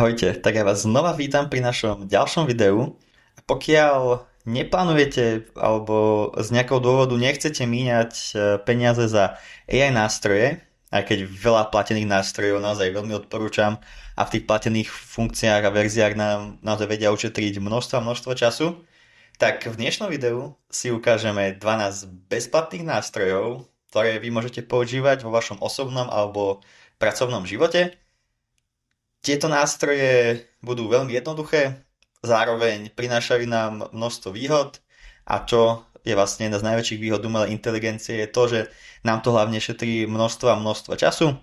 Ahojte, tak ja vás znova vítam pri našom ďalšom videu. Pokiaľ neplánujete alebo z nejakého dôvodu nechcete míňať peniaze za AI nástroje, aj keď veľa platených nástrojov naozaj veľmi odporúčam a v tých platených funkciách a verziách nám naozaj vedia ušetriť množstvo času, tak v dnešnom videu si ukážeme 12 bezplatných nástrojov, ktoré vy môžete používať vo vašom osobnom alebo pracovnom živote. Tieto nástroje budú veľmi jednoduché, zároveň prinášajú nám množstvo výhod a čo je vlastne jedna z najväčších výhod umelej inteligencie je to, že nám to hlavne šetrí množstvo času.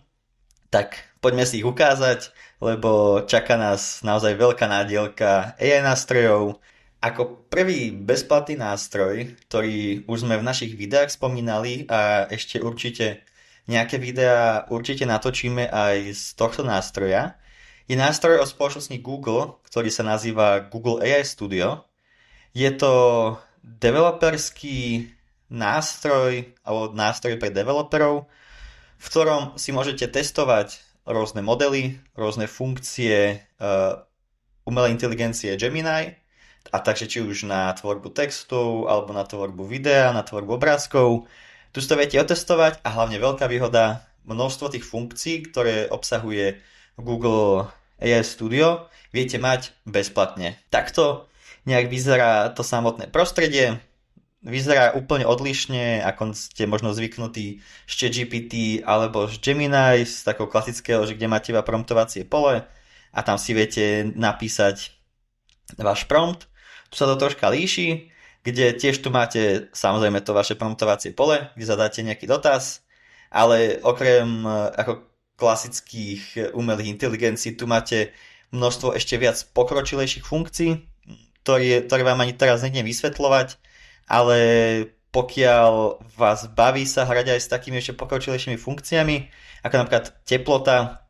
Tak poďme si ich ukázať, lebo čaká nás naozaj veľká nádielka AI nástrojov. Ako prvý bezplatný nástroj, ktorý už sme v našich videách spomínali a ešte určite nejaké videá určite natočíme aj z tohto nástroja, je nástroj od spoločnosti Google, ktorý sa nazýva Google AI Studio. Je to developerský nástroj alebo nástroj pre developerov, v ktorom si môžete testovať rôzne modely, rôzne funkcie umelej inteligencie Gemini, a takže či už na tvorbu textu, alebo na tvorbu videa, na tvorbu obrázkov. Tu si to viete otestovať a hlavne veľká výhoda, množstvo tých funkcií, ktoré obsahuje Google AI Studio, viete mať bezplatne. Takto nejak vyzerá to samotné prostredie. Vyzerá úplne odlišne, ako ste možno zvyknutí z ChatGPT alebo z Gemini, z takého klasického, že kde máte iba promptovacie pole a tam si viete napísať váš prompt. Tu sa to troška líši, kde tiež tu máte samozrejme to vaše promptovacie pole, kde zadáte nejaký dotaz, ale okrem ako klasických umelých inteligencií tu máte množstvo ešte viac pokročilejších funkcií, ktoré vám ani teraz nejdem vysvetľovať, ale pokiaľ vás baví sa hrať aj s takými ešte pokročilejšími funkciami, ako napríklad teplota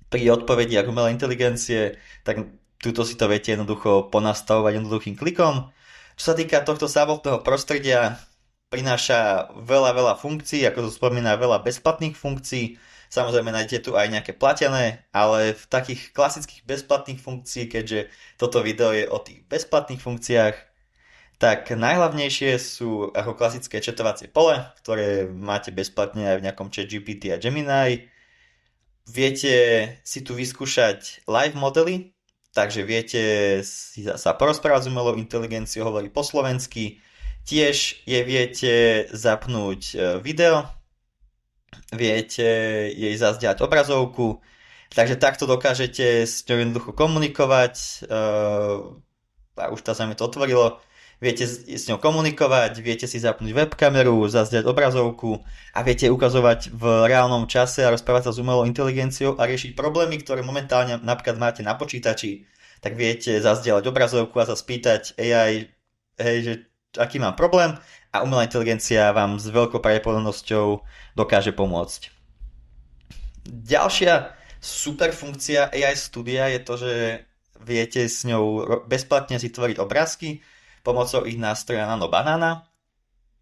pri odpovedi ako umelej inteligencie, tak tuto si to viete jednoducho ponastavovať jednoduchým klikom. Čo sa týka tohto samotného prostredia, prináša veľa funkcií, ako to spomína, veľa bezplatných funkcií. Samozrejme nájdete tu aj nejaké platené, ale v takých klasických bezplatných funkcií, keďže toto video je o tých bezplatných funkciách, tak najhlavnejšie sú ako klasické četovacie pole, ktoré máte bezplatne aj v nejakom ChatGPT a Gemini. Viete si tu vyskúšať live modely, takže viete si sa porozprávať s umelou inteligenciou, hovorí po slovensky. Tiež viete zapnúť video, viete jej zazdieľať obrazovku, takže takto dokážete s ňou jednoducho komunikovať. A už tá sa mi to otvorilo. Viete s ňou komunikovať, viete si zapnúť webkameru, zazdieľať obrazovku a viete ukazovať v reálnom čase a rozprávať sa s umelou inteligenciou a riešiť problémy, ktoré momentálne napríklad máte na počítači. Tak viete zazdieľať obrazovku a sa spýtať AI, hej, že aký mám problém, a umelá inteligencia vám s veľkou pravdepodobnosťou dokáže pomôcť. Ďalšia super funkcia AI Studia je to, že viete s ňou bezplatne si tvoriť obrázky pomocou ich nástroja Nano Banana.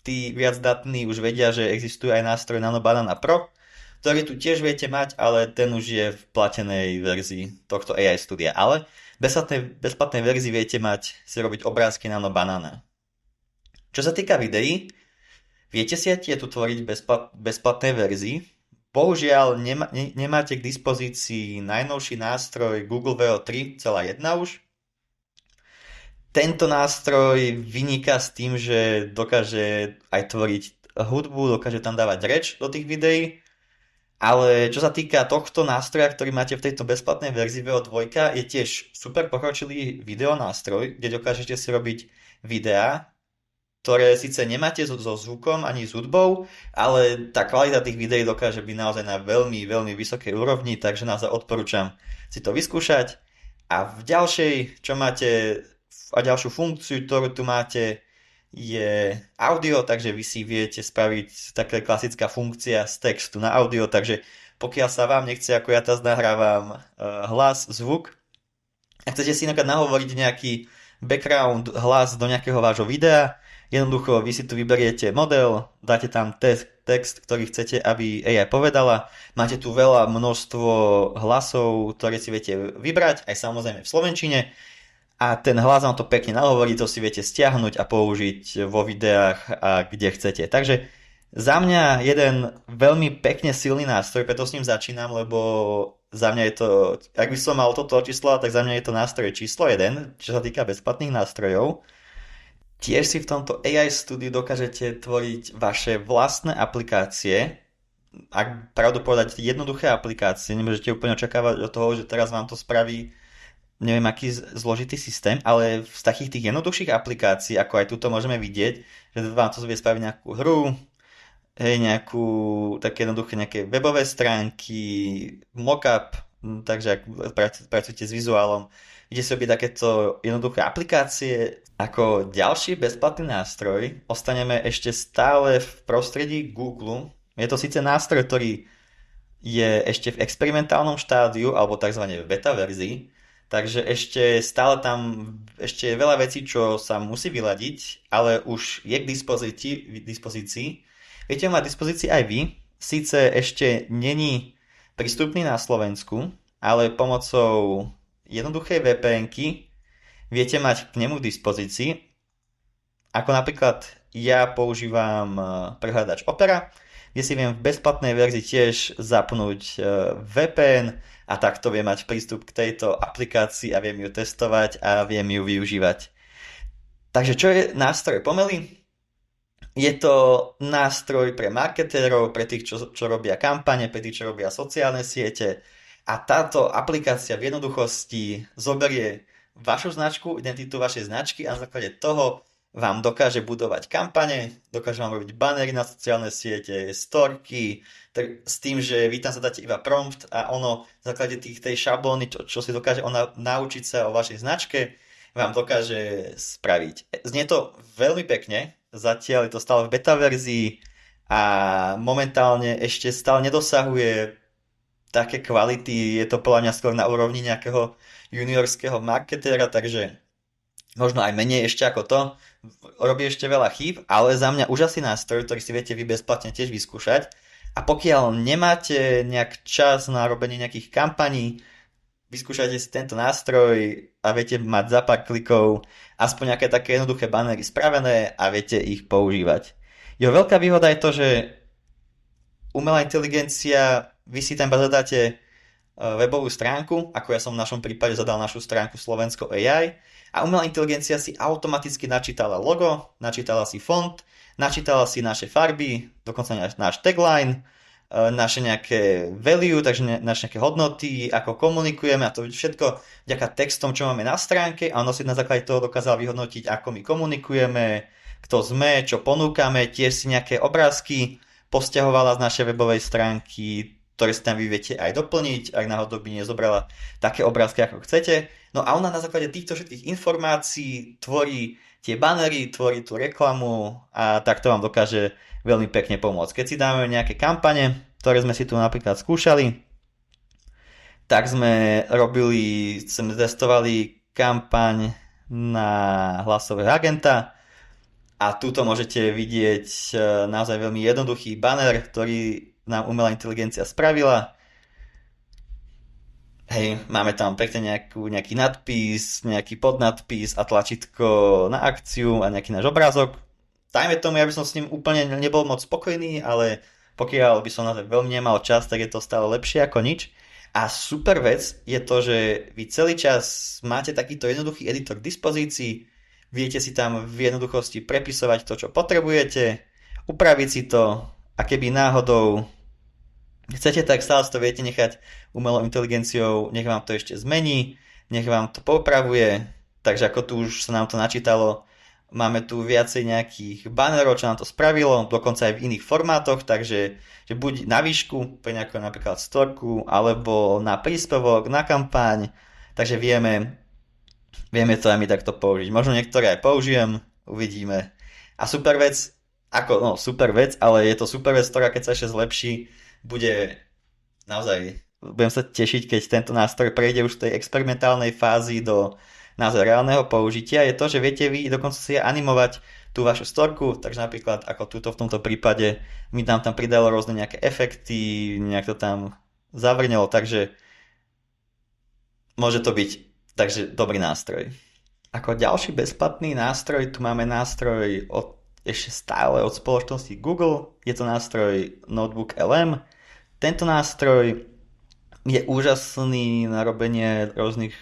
Tí viac datní už vedia, že existuje aj nástroj Nano Banana Pro, ktorý tu tiež viete mať, ale ten už je v platenej verzii tohto AI Studia. Ale v bezplatnej verzii viete mať si robiť obrázky Nano Banana. Čo sa týka videí, viete si aj tu tvoriť bezplatnej verzii. Bohužiaľ nemáte k dispozícii najnovší nástroj Google Veo 3.1 už. Tento nástroj vyniká s tým, že dokáže aj tvoriť hudbu, dokáže tam dávať reč do tých videí. Ale čo sa týka tohto nástroja, ktorý máte v tejto bezplatnej verzii Veo 2, je tiež super pokročilý videonástroj, kde dokážete si robiť videá, ktoré síce nemáte so zvukom ani s hudbou, ale tá kvalita tých videí dokáže byť naozaj na veľmi vysokej úrovni, takže naozaj odporúčam si to vyskúšať. A v ďalšej, čo máte, a ďalšiu funkciu, ktorú tu máte, je audio, takže vy si viete spraviť taká klasická funkcia z textu na audio, takže pokiaľ sa vám nechce, ako ja teraz nahrávam, hlas, zvuk, a chcete si nahovoriť nejaký background hlas do nejakého vášho videa, jednoducho vy si tu vyberiete model, dáte tam text, ktorý chcete, aby AI povedala. Máte tu veľa množstvo hlasov, ktoré si viete vybrať, aj samozrejme v slovenčine. A ten hlas vám to pekne nahovorí, to si viete stiahnuť a použiť vo videách a kde chcete. Takže za mňa jeden veľmi pekne silný nástroj, preto s ním začínam, lebo za mňa je to, ak by som mal toto číslo, tak za mňa je to nástroj číslo 1, čo sa týka bezplatných nástrojov. Tiež si v tomto AI Studiu dokážete tvoriť vaše vlastné aplikácie. Ak pravdu povedať, jednoduché aplikácie, nemôžete úplne očakávať od toho, že teraz vám to spraví neviem aký zložitý systém, ale z takých tých jednoduchších aplikácií, ako aj tuto môžeme vidieť, že vám to vie spraviť nejakú hru, hej, nejakú také jednoduché nejaké webové stránky, mockup, takže ak pracujete s vizuálom, ide si robiť takéto jednoduché aplikácie. Ako ďalší bezplatný nástroj ostaneme ešte stále v prostredí Google. Je to síce nástroj, ktorý je ešte v experimentálnom štádiu alebo tzv. Beta verzii, takže ešte stále tam ešte je veľa vecí, čo sa musí vyladiť, ale už je k dispozícii. Viete ho mať k dispozícii aj vy. Síce ešte není prístupný na Slovensku, ale pomocou jednoduchej VPN-ky viete mať k nemu k dispozícii. Ako napríklad ja používam prehľadač Opera, kde si viem v bezplatnej verzii tiež zapnúť VPN a takto viem mať prístup k tejto aplikácii a viem ju testovať a viem ju využívať. Takže čo je nástroj Pomely? Je to nástroj pre marketérov, pre tých, čo robia kampane, pre tých, čo robia sociálne siete. A táto aplikácia v jednoduchosti zoberie vašu značku, identitu vašej značky a na základe toho vám dokáže budovať kampane, dokáže vám robiť bannery na sociálne siete, storky, s tým, že vy tam zadáte iba prompt a ono na základe tej šablóny, čo si dokáže ona naučiť sa o vašej značke, vám dokáže spraviť. Znie to veľmi pekne, zatiaľ je to stále v beta verzii a momentálne ešte stále nedosahuje také kvality, je to podľa mňa skôr na úrovni nejakého juniorského marketéra, takže možno aj menej ešte ako to, robí ešte veľa chýb, ale za mňa úžasný nástroj, ktorý si viete vy bezplatne tiež vyskúšať. A pokiaľ nemáte nejak čas na robenie nejakých kampaní, vyskúšajte si tento nástroj a viete mať za pár klikov aspoň nejaké také jednoduché bannery spravené a viete ich používať. Jo, veľká výhoda je to, že umelá inteligencia, vy si tam zadáte webovú stránku, ako ja som v našom prípade zadal našu stránku Slovensko AI, a umelá inteligencia si automaticky načítala logo, načítala si font, načítala si naše farby, dokonca náš tagline, naše nejaké value, takže naše nejaké hodnoty, ako komunikujeme a to všetko vďaka textom, čo máme na stránke a ono si na základe toho dokázal vyhodnotiť, ako my komunikujeme, kto sme, čo ponúkame, tiež si nejaké obrázky posťahovala z našej webovej stránky, ktoré si tam vy viete aj doplniť, ak náhodou by nezobrala také obrázky, ako chcete. No a ona na základe týchto všetkých informácií tvorí tie bannery, tvorí tú reklamu a takto vám dokáže veľmi pekne pomôcť. Keď si dáme nejaké kampane, ktoré sme si tu napríklad skúšali, tak sme testovali kampaň na hlasového agenta a tuto môžete vidieť naozaj veľmi jednoduchý banner, ktorý nám umelá inteligencia spravila. Hej, máme tam pekne nejaký nadpis, nejaký podnadpis a tlačítko na akciu a nejaký náš obrázok. Dajme tomu, ja by som s ním úplne nebol moc spokojný, ale pokiaľ by som na to veľmi nemal čas, tak je to stále lepšie ako nič. A super vec je to, že vy celý čas máte takýto jednoduchý editor k dispozícii, viete si tam v jednoduchosti prepisovať to, čo potrebujete, upraviť si to a keby náhodou chcete, tak stále to viete nechať umelou inteligenciou, nech vám to ešte zmení, nech vám to popravuje, takže ako tu už sa nám to načítalo, máme tu viacej nejakých bannerov, čo nám to spravilo, dokonca aj v iných formátoch, takže že buď na výšku, pre nejakú napríklad storku, alebo na príspevok, na kampaň, takže vieme to aj my takto použiť. Možno niektoré aj použijem, uvidíme. A super vec, ale je to super vec, ktorá keď sa ešte zlepší, bude naozaj, budem sa tešiť, keď tento nástroj prejde už z tej experimentálnej fázy do naozaj reálneho použitia, je to, že viete vy dokonca si animovať tú vašu storku, takže napríklad ako túto v tomto prípade mi tam pridalo rôzne nejaké efekty, nejak to tam zavrnelo, takže môže to byť takže dobrý nástroj. Ako ďalší bezplatný nástroj, tu máme nástroj ešte stále od spoločnosti Google, je to nástroj Notebook LM. Tento nástroj je úžasný na robenie rôznych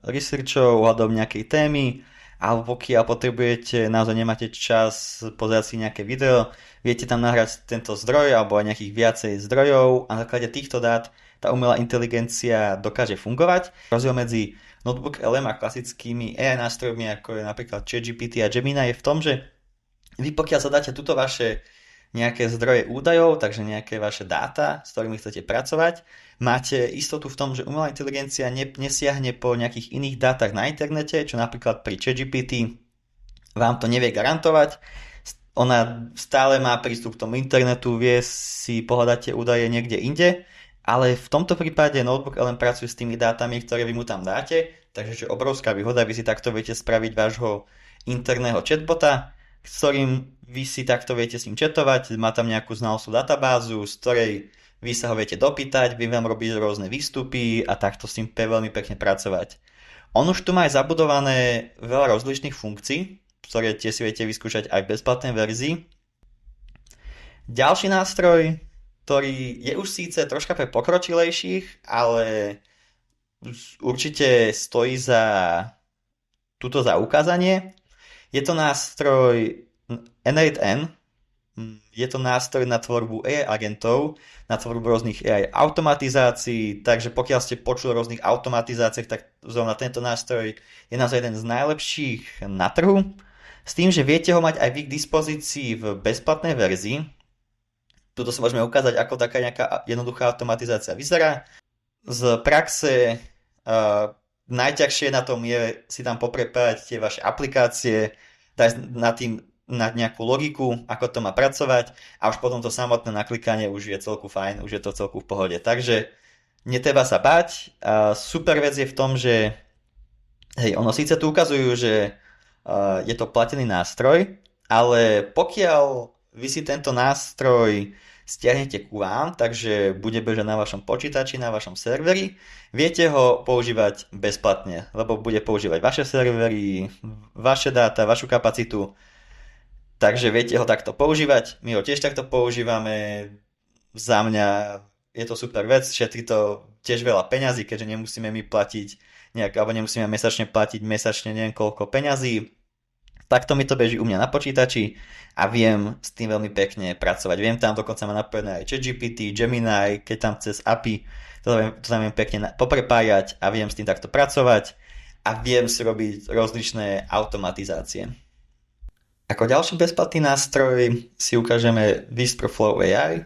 researchov ohľadom nejakej témy, alebo pokiaľ potrebujete, naozaj nemáte čas pozerať si nejaké video, viete tam nahrať tento zdroj alebo aj nejakých viacej zdrojov a na základe týchto dát tá umelá inteligencia dokáže fungovať. Rozdiel medzi Notebook LM a klasickými AI nástrojmi, ako je napríklad ChatGPT a Gemini, je v tom, že vy pokiaľ zadáte tuto vaše nejaké zdroje údajov, takže nejaké vaše dáta, s ktorými chcete pracovať, máte istotu v tom, že umelá inteligencia nesiahne po nejakých iných dátach na internete, čo napríklad pri ChatGPT vám to nevie garantovať. Ona stále má prístup k tomu internetu, vie si pohľadať tie údaje niekde inde, ale v tomto prípade Notebook len pracuje s tými dátami, ktoré vy mu tam dáte, takže čo je obrovská výhoda, vy si takto viete spraviť vášho interného chatbota, s ktorým vy si takto viete s ním chatovať, má tam nejakú znalostnú databázu, z ktorej vy sa ho viete dopýtať, vy vám robíte rôzne výstupy a takto s ním veľmi pekne pracovať. On už tu má aj zabudované veľa rozličných funkcií, ktoré tie si viete vyskúšať aj v bezplatnej verzii. Ďalší nástroj, ktorý je už síce troška pre pokročilejších, ale určite stojí za ukázanie. Je to nástroj N8N, je to nástroj na tvorbu AI agentov, na tvorbu rôznych AI automatizácií, takže pokiaľ ste počuli o rôznych automatizáciách, tak zrovna tento nástroj je naozaj jeden z najlepších na trhu, s tým, že viete ho mať aj vy k dispozícii v bezplatnej verzii. Tuto sa môžeme ukázať, ako taká nejaká jednoduchá automatizácia vyzerá. Z praxe najťažšie na tom je si tam poprepájať tie vaše aplikácie, dať na nejakú logiku, ako to má pracovať a už potom to samotné naklikanie už je celku fajn, už je to celku v pohode. Takže netreba sa báť. Super vec je v tom, že ono síce tu ukazujú, že je to platený nástroj, ale pokiaľ vy si tento nástroj stiahnete ku vám, takže bude bežať na vašom počítači, na vašom serveri, viete ho používať bezplatne, lebo bude používať vaše servery, vaše dáta, vašu kapacitu, takže viete ho takto používať, my ho tiež takto používame, za mňa je to super vec, šetrí to tiež veľa peňazí, keďže nemusíme my platiť alebo nemusíme mesačne platiť neviem koľko peňazí. Takto mi to beží u mňa na počítači a viem s tým veľmi pekne pracovať. Viem tam dokonca má napojené aj ChatGPT, Gemini, keď tam cez API to tam viem pekne poprepájať a viem s tým takto pracovať a viem si robiť rozličné automatizácie. Ako ďalší bezplatný nástroj si ukážeme Whisper Flow AI.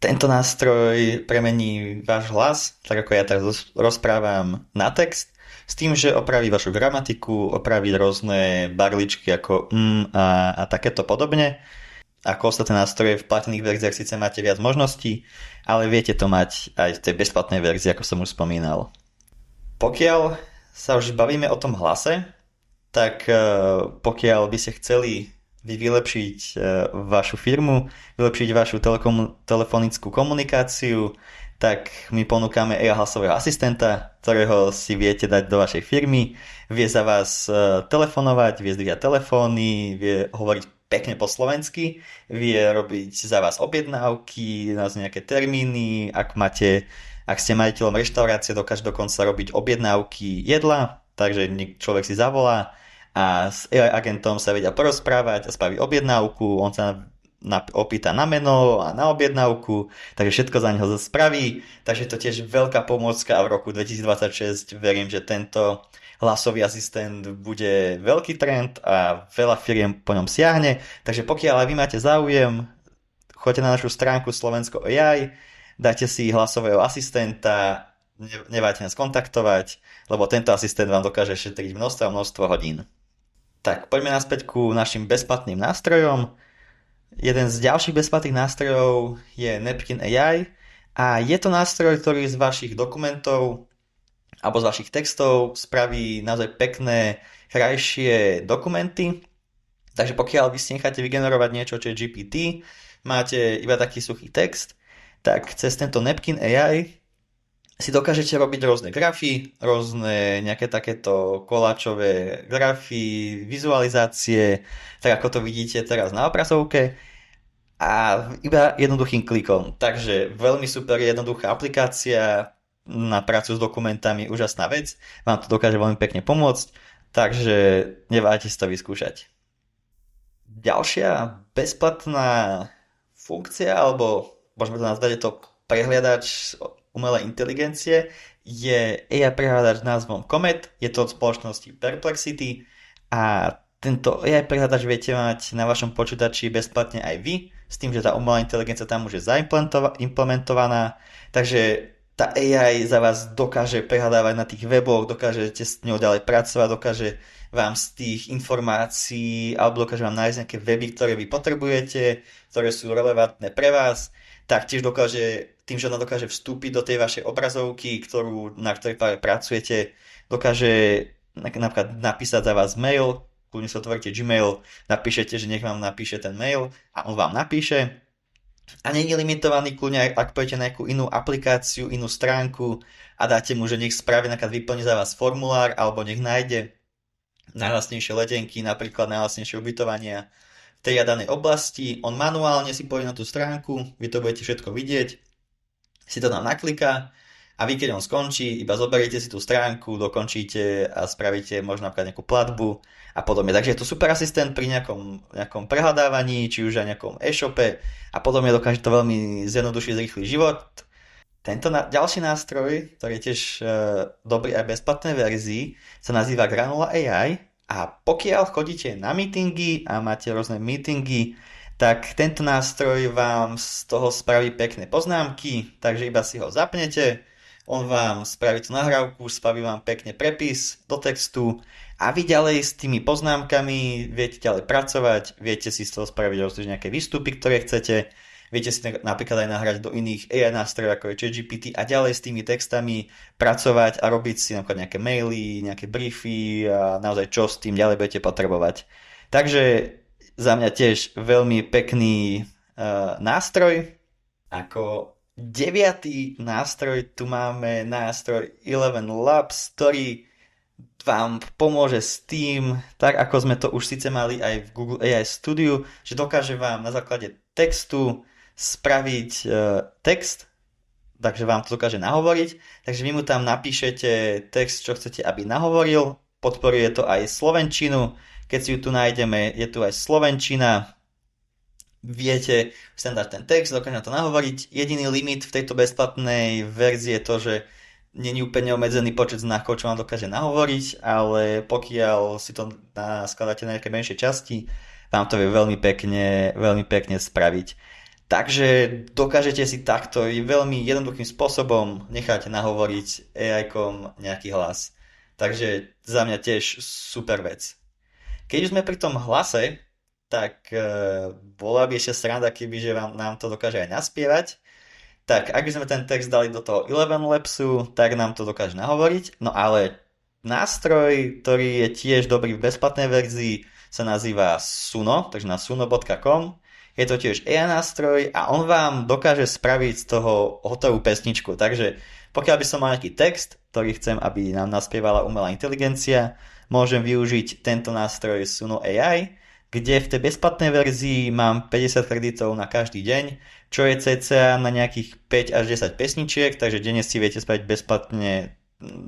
Tento nástroj premení váš hlas, tak ako ja teraz rozprávam, na text, s tým, že opraví vašu gramatiku, opraví rôzne barličky ako a takéto podobne. Ako ostatné nástroje v platených verziách síce máte viac možností, ale viete to mať aj v tej bezplatnej verzii, ako som už spomínal. Pokiaľ sa už bavíme o tom hlase, tak pokiaľ by ste chceli vylepšiť vašu firmu, vylepšiť vašu telefonickú komunikáciu, tak my ponúkame AI hlasového asistenta, ktorého si viete dať do vašej firmy. Vie za vás telefonovať, vie zdvíhať telefóny, vie hovoriť pekne po slovensky, vie robiť za vás objednávky, nejaké termíny, ak ste majiteľom reštaurácie, dokáže dokonca robiť objednávky jedla, takže človek si zavolá a s AI agentom sa vedia porozprávať a spraviť objednávku, on sa opýta na meno a na objednávku, takže všetko za neho spraví, takže to tiež veľká pomôcka a v roku 2026 verím, že tento hlasový asistent bude veľký trend a veľa firiem po ňom siahne, takže pokiaľ aj vy máte záujem, choďte na našu stránku Slovensko AI, dajte si hlasového asistenta, nebajte nás kontaktovať, lebo tento asistent vám dokáže šetriť množstvo hodín. Tak poďme naspäť ku našim bezplatným nástrojom. Jeden z ďalších bezplatných nástrojov je Napkin AI a je to nástroj, ktorý z vašich dokumentov alebo z vašich textov spraví naozaj pekné, krajšie dokumenty. Takže pokiaľ vy si necháte vygenerovať niečo, čo je GPT, máte iba taký suchý text, tak cez tento Napkin AI si dokážete robiť rôzne grafy, rôzne nejaké takéto koláčové grafy, vizualizácie, tak ako to vidíte teraz na obrazovke a iba jednoduchým klikom. Takže veľmi super jednoduchá aplikácia na prácu s dokumentami, úžasná vec, vám to dokáže veľmi pekne pomôcť, takže neváhajte si to vyskúšať. Ďalšia bezplatná funkcia, alebo môžeme to nazvať, je to prehliadač umelej inteligencie, je AI prehľadač s názvom Comet, je to od spoločnosti Perplexity a tento AI prehľadač viete mať na vašom počítači bezplatne aj vy, s tým, že tá umelá inteligencia tam už je zaimplementovaná, takže tá AI za vás dokáže prehľadávať na tých weboch, dokážete s ňou ďalej pracovať, dokáže vám z tých informácií alebo dokáže vám nájsť nejaké weby, ktoré vy potrebujete, ktoré sú relevantné pre vás. Taktiež dokáže, tým, že ona dokáže vstúpiť do tej vašej obrazovky, na ktorej práve pracujete, dokáže napríklad napísať za vás mail, kľudne si otvoríte Gmail, napíšete, že nech vám napíše ten mail a on vám napíše. A nie je limitovaný, kľudne ak pôjdete na nejakú inú aplikáciu, inú stránku a dáte mu, že nech spraví, napríklad vyplní za vás formulár alebo nech nájde najlacnejšie letenky, napríklad najlacnejšie ubytovania v tej danej oblasti. On manuálne si pôjde na tú stránku, vy to budete všetko vidieť, si to tam nakliká a vy keď on skončí, iba zoberiete si tú stránku, dokončíte a spravíte možno napríklad nejakú platbu a podobne. Takže je to super asistent pri nejakom prehľadávaní, či už aj nejakom e-shope a podobne dokáže to veľmi zjednodušiť zrýchliť život. Tento ďalší nástroj, ktorý je tiež dobrý aj v bezplatnej verzii, sa nazýva Granula AI a pokiaľ chodíte na meetingy a máte rôzne meetingy, tak tento nástroj vám z toho spraví pekné poznámky, takže iba si ho zapnete, on vám spraví tú nahrávku, spraví vám pekne prepis do textu a vy ďalej s tými poznámkami viete ďalej pracovať, viete si z toho spraviť nejaké výstupy, ktoré chcete, viete si napríklad aj nahrať do iných AI nástrojov ako je ChatGPT a ďalej s tými textami pracovať a robiť si napríklad nejaké maily, nejaké briefy a naozaj čo s tým ďalej budete potrebovať. Takže za mňa tiež veľmi pekný nástroj. Ako 9. nástroj tu máme nástroj 11 Labs, ktorý vám pomôže s tým, tak ako sme to už síce mali aj v Google AI Studio, že dokáže vám na základe textu spraviť text, takže vám to dokáže nahovoriť, takže vy mu tam napíšete text, čo chcete, aby nahovoril, podporuje to aj slovenčinu, keď si ju tu nájdeme, je tu aj slovenčina, viete sem dať ten text, dokáže to nahovoriť, jediný limit v tejto bezplatnej verzii je to, že není úplne obmedzený počet znakov, čo vám dokáže nahovoriť, ale pokiaľ si to skladáte na nejaké menšie časti, vám to vie veľmi pekne spraviť. Takže dokážete si takto veľmi jednoduchým spôsobom nechať nahovoriť AI-kom nejaký hlas. Takže za mňa tiež super vec. Keď už sme pri tom hlase, tak bola by ešte sranda, kebyže nám to dokáže aj naspievať. Tak ak by sme ten text dali do toho 11 Labsu, tak nám to dokáže nahovoriť. No ale nástroj, ktorý je tiež dobrý v bezplatnej verzii, sa nazýva Suno, takže na suno.com. Je to tiež AI nástroj a on vám dokáže spraviť z toho hotovú pesničku. Takže pokiaľ by som mal nejaký text, ktorý chcem, aby nám naspievala umelá inteligencia, môžem využiť tento nástroj Suno AI, kde v tej bezplatnej verzii mám 50 kreditov na každý deň, čo je cca na nejakých 5 až 10 pesničiek, takže denne si viete spraviť bezplatne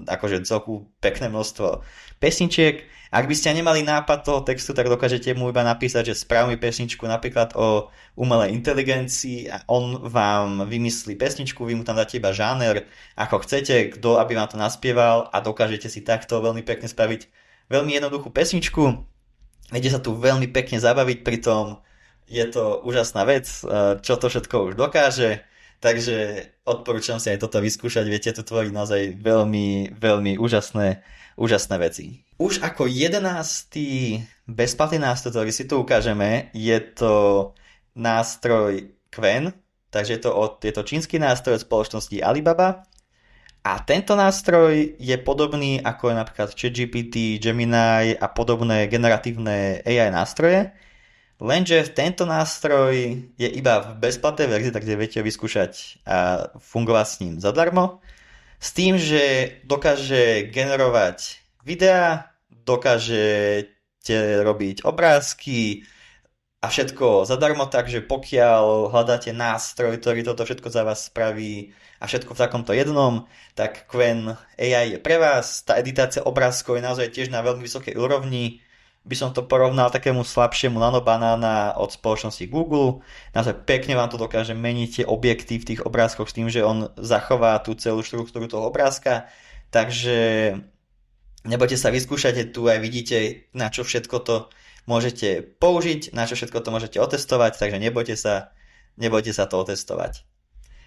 akože celku pekné množstvo pesničiek. Ak by ste nemali nápad toho textu, tak dokážete mu iba napísať, že sprav mi pesničku napríklad o umelej inteligencii a on vám vymyslí pesničku, vy mu tam dáte iba žáner, ako chcete, kto aby vám to naspieval a dokážete si takto veľmi pekne spraviť veľmi jednoduchú pesničku. Viete sa tu veľmi pekne zabaviť, pritom je to úžasná vec, čo to všetko už dokáže, takže odporúčam si aj toto vyskúšať, viete tu tvoriť naozaj veľmi, veľmi úžasné veci. Už ako 11. bezplatný nástroj, ktorý si tu ukážeme, je to nástroj Qwen, takže je to čínsky nástroj od spoločnosti Alibaba A tento nástroj je podobný ako je napríklad ChatGPT, Gemini a podobné generatívne AI nástroje, lenže tento nástroj je iba v bezplatnej verzii, takže viete vyskúšať a fungovať s ním zadarmo. S tým, že dokáže generovať videá, dokážete robiť obrázky a všetko zadarmo, takže pokiaľ hľadáte nástroj, ktorý toto všetko za vás spraví a všetko v takomto jednom, tak Qwen AI je pre vás. Tá editácia obrázkov je naozaj tiež na veľmi vysokej úrovni. By som to porovnal takému slabšiemu nanobanána od spoločnosti Google. Naozaj pekne vám to dokáže meniť tie objekty v tých obrázkoch s tým, že on zachová tú celú štruktúru toho obrázka. Takže nebojte sa, vyskúšať, tu aj vidíte, na čo všetko to môžete použiť, na čo všetko to môžete otestovať, takže nebojte sa to otestovať.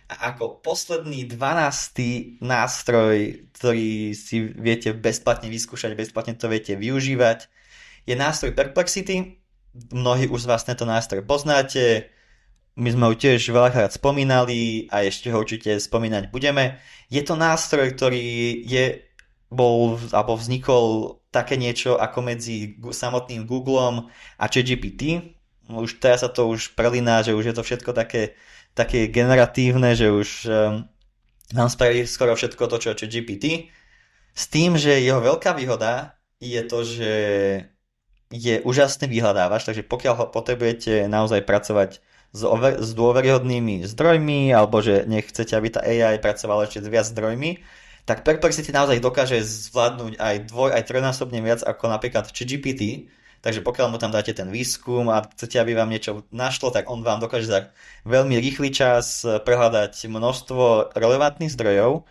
A ako posledný 12. nástroj, ktorý si viete bezplatne vyskúšať, bezplatne to viete využívať, je nástroj Perplexity. Mnohí už z vás tento nástroj poznáte, my sme ho tiež veľakrát spomínali a ešte ho určite spomínať budeme. Je to nástroj, ktorý vznikol také niečo ako medzi samotným Googlom a ChatGPT. Už teraz sa to už prelíná, že už je to všetko také generatívne, že už nám spravili skoro všetko to, čo ChatGPT. S tým, že jeho veľká výhoda je to, že je úžasný vyhľadávač, takže pokiaľ potrebujete naozaj pracovať s dôveryhodnými zdrojmi, alebo že nechcete, aby tá AI pracovala ešte s viac zdrojmi, tak Perplexity naozaj dokáže zvládnuť aj aj trojnásobne viac ako napríklad ChatGPT. Takže pokiaľ mu tam dáte ten výskum a chcete, aby vám niečo našlo, tak on vám dokáže za veľmi rýchly čas prehľadať množstvo relevantných zdrojov.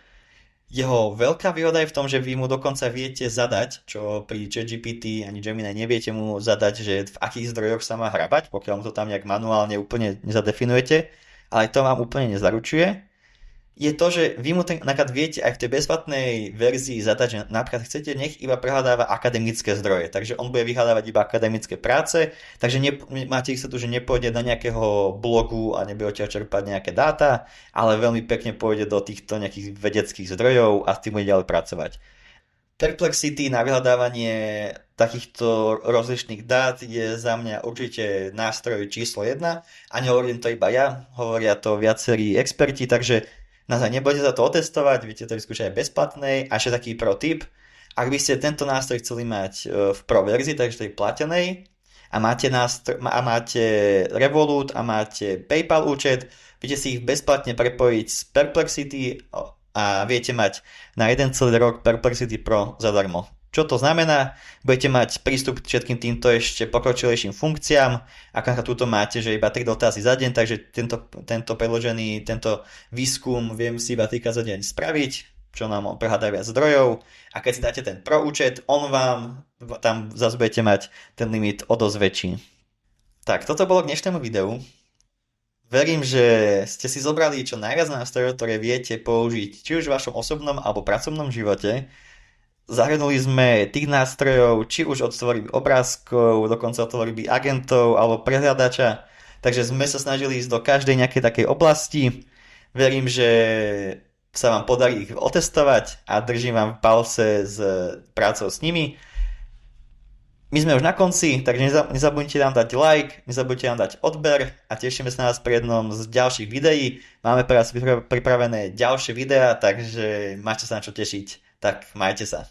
Jeho veľká výhoda je v tom, že vy mu dokonca viete zadať, čo pri ChatGPT ani Gemini neviete mu zadať, že v akých zdrojoch sa má hrabať, pokiaľ mu to tam nejak manuálne úplne nezadefinujete, ale to vám úplne nezaručuje. Je to, že vy mu napríklad viete aj v tej bezplatnej verzii zadať, že napríklad chcete, nech iba prehľadáva akademické zdroje, takže on bude vyhľadávať iba akademické práce, takže máte istotu, že nepôjde do nejakého blogu a nebudete čerpať nejaké dáta, ale veľmi pekne pôjde do týchto nejakých vedeckých zdrojov a s tým bude ďalej pracovať. Perplexity na vyhľadávanie takýchto rozličných dát je za mňa určite nástroj číslo 1 a nehovorím to iba ja, hovoria to viacerí experti, takže naozaj nebojte sa to otestovať, viete to vyskúšať aj bezplatnej. A ešte taký pro tip, ak by ste tento nástroj chceli mať v pro verzii, takže tej platenej, a máte Revolut a máte PayPal účet, viete si ich bezplatne prepojiť s Perplexity a viete mať na jeden celý rok Perplexity Pro zadarmo. Čo to znamená? Budete mať prístup k všetkým týmto ešte pokročilejším funkciám. Ako túto máte, že iba 3 dotazy za deň, takže tento výskum viem si iba 3 za deň spraviť, čo nám prehľadá viac zdrojov. A keď si dáte ten pro účet, on vám tam zase budete mať ten limit o dosť väčší. Tak, toto bolo k dnešnému videu. Verím, že ste si zobrali čo najviac nástrojov, ktoré viete použiť či už v vašom osobnom alebo pracovnom živote. Zahrnuli sme tých nástrojov, či už od tvorby obrázkov, dokonca od tvorby agentov alebo prehľadača. Takže sme sa snažili ísť do každej nejakej takej oblasti. Verím, že sa vám podarí ich otestovať a držím vám palce s prácou s nimi. My sme už na konci, takže nezabudnite nám dať like, nezabudnite nám dať odber a tešíme sa na vás pri jednom z ďalších videí. Máme pre vás pripravené ďalšie videá, takže máte sa na čo tešiť. Tak majte sa.